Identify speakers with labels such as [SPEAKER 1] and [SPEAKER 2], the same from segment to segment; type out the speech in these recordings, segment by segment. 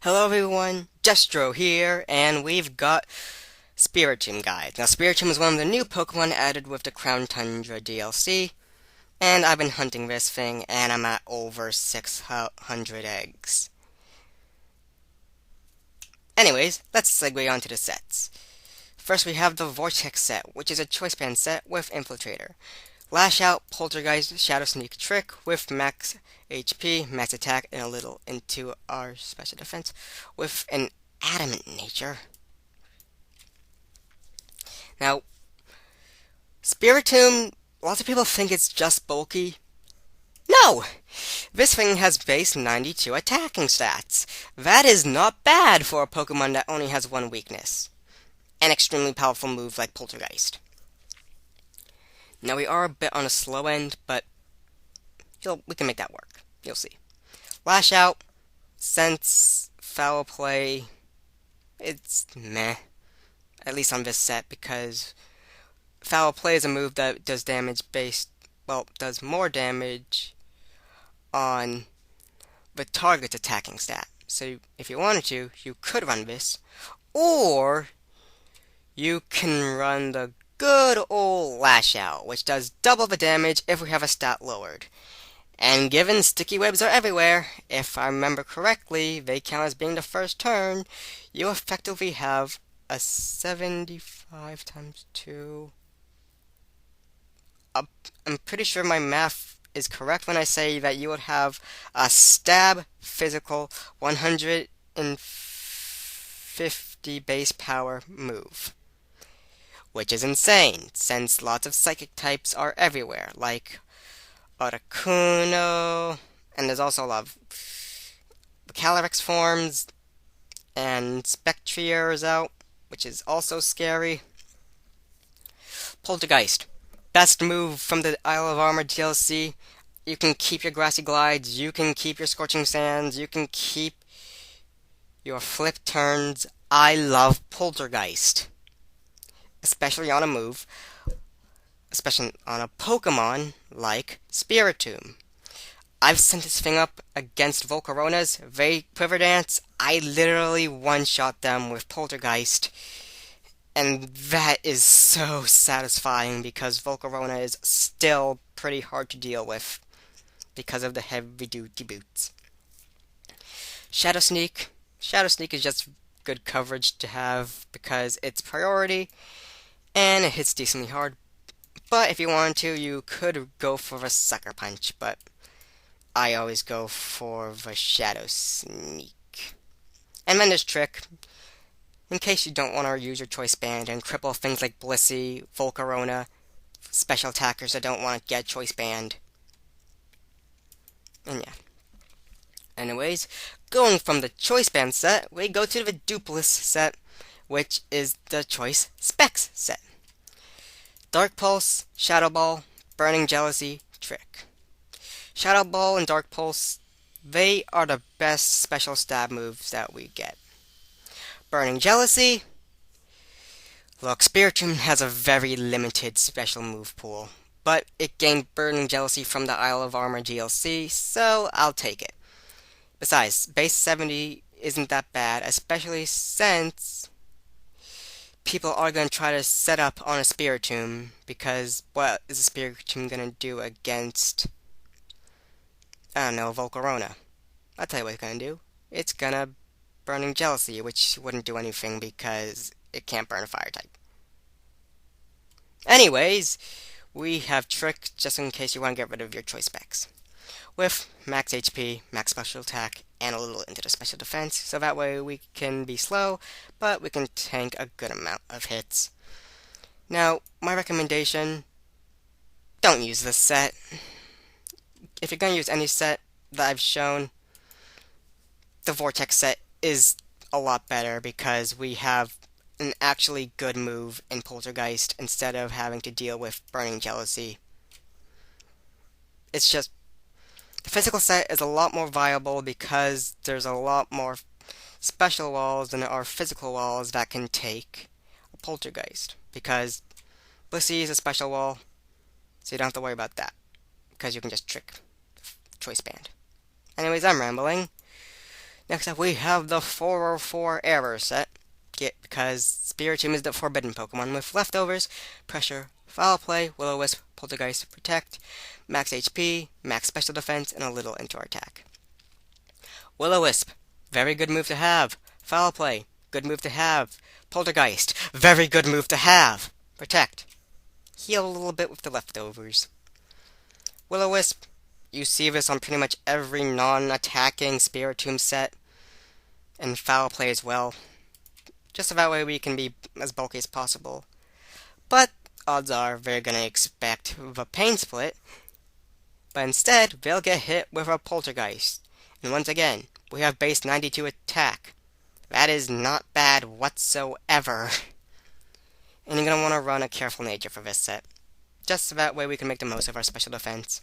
[SPEAKER 1] Hello everyone, Destro here, and we've got Spiritomb guys. Now Spiritomb is one of the new Pokemon added with the Crown Tundra DLC, and I've been hunting this thing, and I'm at over 600 eggs. Anyways, let's segue onto the sets. First we have the Vortex set, which is a Choice Band set with Infiltrator. Lash Out, Poltergeist, Shadow Sneak Trick with max HP, max attack, and a little into our special defense with an adamant nature. Now, Spiritomb, lots of people think it's just bulky. No! This thing has base 92 attacking stats. That is not bad for a Pokemon that only has one weakness. An extremely powerful move like Poltergeist. Now we are a bit on a slow end, but we can make that work. You'll see. Lash Out, Sense, Foul Play, it's meh. At least on this set, because Foul Play is a move that does does more damage on the target's attacking stat. So if you wanted to, you could run this, or you can run the good old Lash Out, which does double the damage if we have a stat lowered. And given sticky webs are everywhere, if I remember correctly, they count as being the first turn, you effectively have a 75 times 2. I'm pretty sure my math is correct when I say that you would have a stab physical 150 base power move. Which is insane, since lots of psychic types are everywhere, like Articuno, and there's also a lot of Calyrex forms, and Spectrier is out, which is also scary. Poltergeist, best move from the Isle of Armor DLC. You can keep your Grassy Glides, you can keep your Scorching Sands, you can keep your Flip Turns. I love Poltergeist. Especially on a Pokemon like Spiritomb. I've sent this thing up against Volcaronas, they Quiver Dance, I literally one-shot them with Poltergeist, and that is so satisfying because Volcarona is still pretty hard to deal with because of the heavy-duty boots. Shadow Sneak is just good coverage to have because it's priority, and it hits decently hard. But if you wanted to, you could go for a Sucker Punch, but I always go for the Shadow Sneak. And then there's Trick, in case you don't want to use your Choice Band and cripple things like Blissey, Volcarona, special attackers that don't want to get Choice Band. And yeah. Anyways, going from the Choice Band set, we go to the Dupless set, which is the Choice Specs set. Dark Pulse, Shadow Ball, Burning Jealousy, Trick. Shadow Ball and Dark Pulse, they are the best special stab moves that we get. Burning Jealousy, look, Spiritomb has a very limited special move pool, but it gained Burning Jealousy from the Isle of Armor DLC, so I'll take it. Besides, base 70 isn't that bad, especially since people are going to try to set up on a Spiritomb, because what is a Spiritomb going to do against, I don't know, Volcarona? I'll tell you what it's going to do. It's going to Burning Jealousy, which wouldn't do anything because it can't burn a fire type. Anyways, we have Trick, just in case you want to get rid of your choice specs, with max HP, max special attack, and a little into the special defense, so that way we can be slow, but we can tank a good amount of hits. Now, my recommendation, don't use this set. If you're going to use any set that I've shown, the Vortex set is a lot better because we have an actually good move in Poltergeist instead of having to deal with Burning Jealousy. It's just, the physical set is a lot more viable because there's a lot more special walls than there are physical walls that can take a Poltergeist. Because Blissey is a special wall, so you don't have to worry about that. Because you can just trick Choice Band. Anyways, I'm rambling. Next up, we have the 404 Error set. Because Spiritomb is the forbidden Pokemon with leftovers, pressure, foul play, Will-O-Wisp, Poltergeist, protect, max HP, max special defense, and a little into attack. Will-O-Wisp, very good move to have. Foul play, good move to have. Poltergeist, very good move to have. Protect, heal a little bit with the leftovers. Will-O-Wisp, you see this on pretty much every non-attacking Spiritomb set, and foul play as well. Just so that way we can be as bulky as possible. But odds are they're gonna expect the pain split, but instead they'll get hit with a Poltergeist. And once again, we have base 92 attack. That is not bad whatsoever. And you're gonna want to run a careful nature for this set. Just so that way we can make the most of our special defense.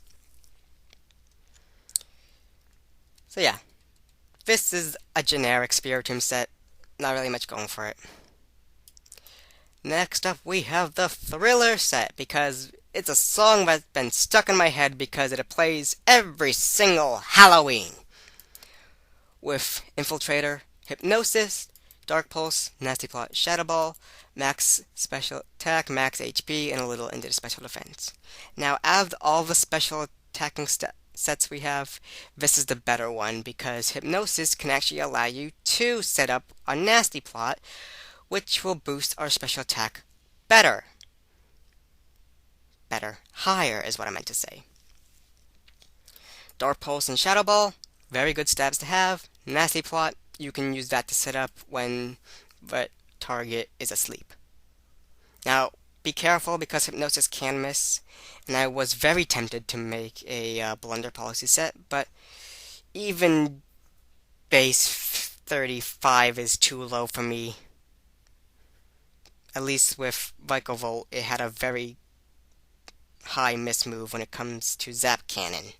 [SPEAKER 1] So yeah, this is a generic Spiritomb set. Not really much going for it. Next up, we have the Thriller set, because it's a song that's been stuck in my head because it plays every single Halloween. With Infiltrator, Hypnosis, Dark Pulse, Nasty Plot, Shadow Ball, max special attack, max HP, and a little into the special defense. Now, out of all the special attacking sets we have, this is the better one because Hypnosis can actually allow you to set up a Nasty Plot, which will boost our special attack better. Higher is what I meant to say. Dark Pulse and Shadow Ball, very good stabs to have. Nasty Plot, you can use that to set up when the target is asleep. Now, be careful because Hypnosis can miss, and I was very tempted to make a Blunder Policy set, but even base 35 is too low for me. At least with Volt, it had a very high miss move when it comes to Zap Cannon.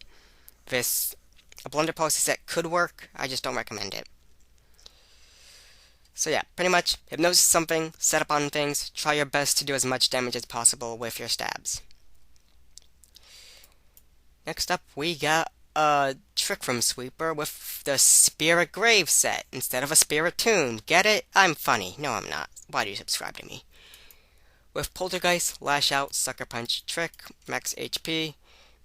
[SPEAKER 1] A Blunder Policy set could work, I just don't recommend it. So yeah, pretty much, Hypnosis something, set up on things, try your best to do as much damage as possible with your stabs. Next up, we got a Trick Room Sweeper with the Spirit Grave set instead of a Spiritomb. Get it? I'm funny. No, I'm not. Why do you subscribe to me? With Poltergeist, Lash Out, Sucker Punch, Trick, max HP,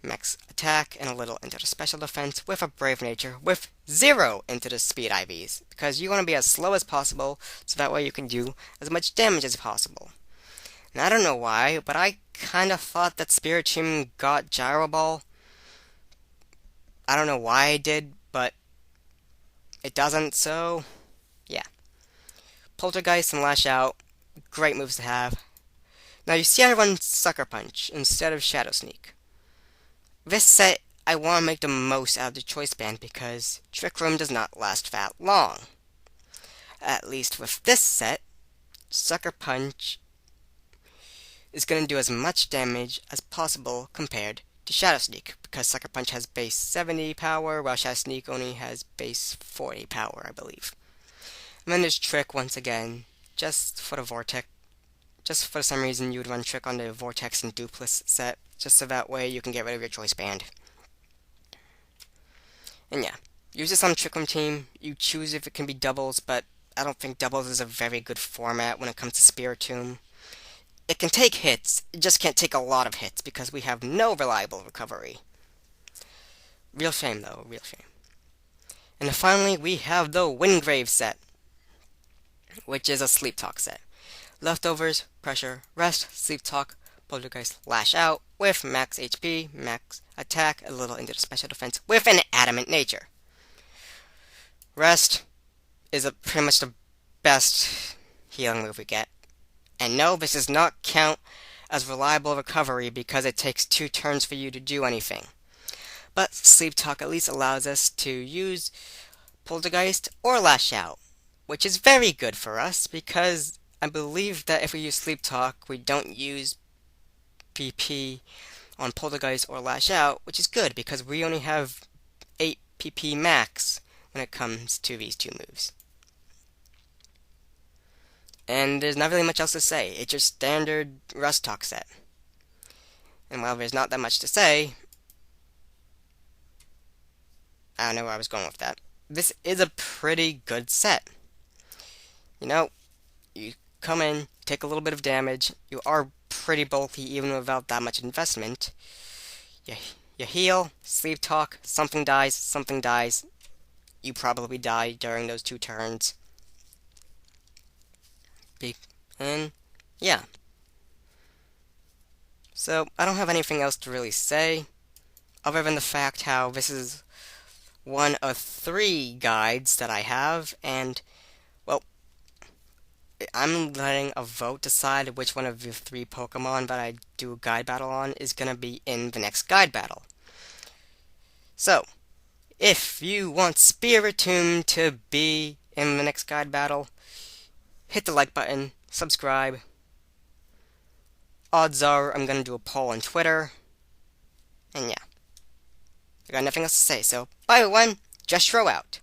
[SPEAKER 1] max attack, and a little into the special defense with a Brave Nature with 0 into the speed IVs, because you want to be as slow as possible so that way you can do as much damage as possible. And I don't know why, but I kind of thought that Spiritomb got Gyro Ball. I don't know why I did, but it doesn't, so yeah. Poltergeist and Lash Out, great moves to have. Now you see I run Sucker Punch instead of Shadow Sneak. This set, I want to make the most out of the Choice Band because Trick Room does not last that long. At least with this set, Sucker Punch is going to do as much damage as possible compared to Shadow Sneak, because Sucker Punch has base 70 power, while Shadow Sneak only has base 40 power, I believe. And then there's Trick once again, just for the Vortex. Just for some reason you would run Trick on the Vortex and Duplicit set, just so that way you can get rid of your Choice Band. And yeah, use this on Trick Room Team. You choose if it can be doubles, but I don't think doubles is a very good format when it comes to Spiritomb. It can take hits, it just can't take a lot of hits because we have no reliable recovery. Real shame though, real shame. And then finally we have the Wingrave set, which is a Sleep Talk set. Leftovers, Pressure, Rest, Sleep Talk, Poltergeist, Lash Out, with max HP, max attack, a little into the special defense, with an Adamant Nature. Rest is pretty much the best healing move we get. And no, this does not count as reliable recovery because it takes 2 turns for you to do anything. But Sleep Talk at least allows us to use Poltergeist or Lash Out, which is very good for us because I believe that if we use Sleep Talk, we don't use PP on Poltergeist or Lash Out, which is good because we only have 8 PP max when it comes to these 2 moves. And there's not really much else to say. It's your standard Rust Talk set. And while there's not that much to say, I don't know where I was going with that. this is a pretty good set. You know, you come in, take a little bit of damage, you are pretty bulky even without that much investment. You, you heal, sleep talk, something dies. You probably die during those 2 turns. And yeah. So, I don't have anything else to really say, other than the fact how this is one of 3 guides that I have, and, well, I'm letting a vote decide which one of the 3 Pokemon that I do a guide battle on is gonna be in the next guide battle. So, if you want Spiritomb to be in the next guide battle, hit the like button, subscribe. Odds are I'm gonna do a poll on Twitter. And yeah, I got nothing else to say, so bye everyone, Just Throw out.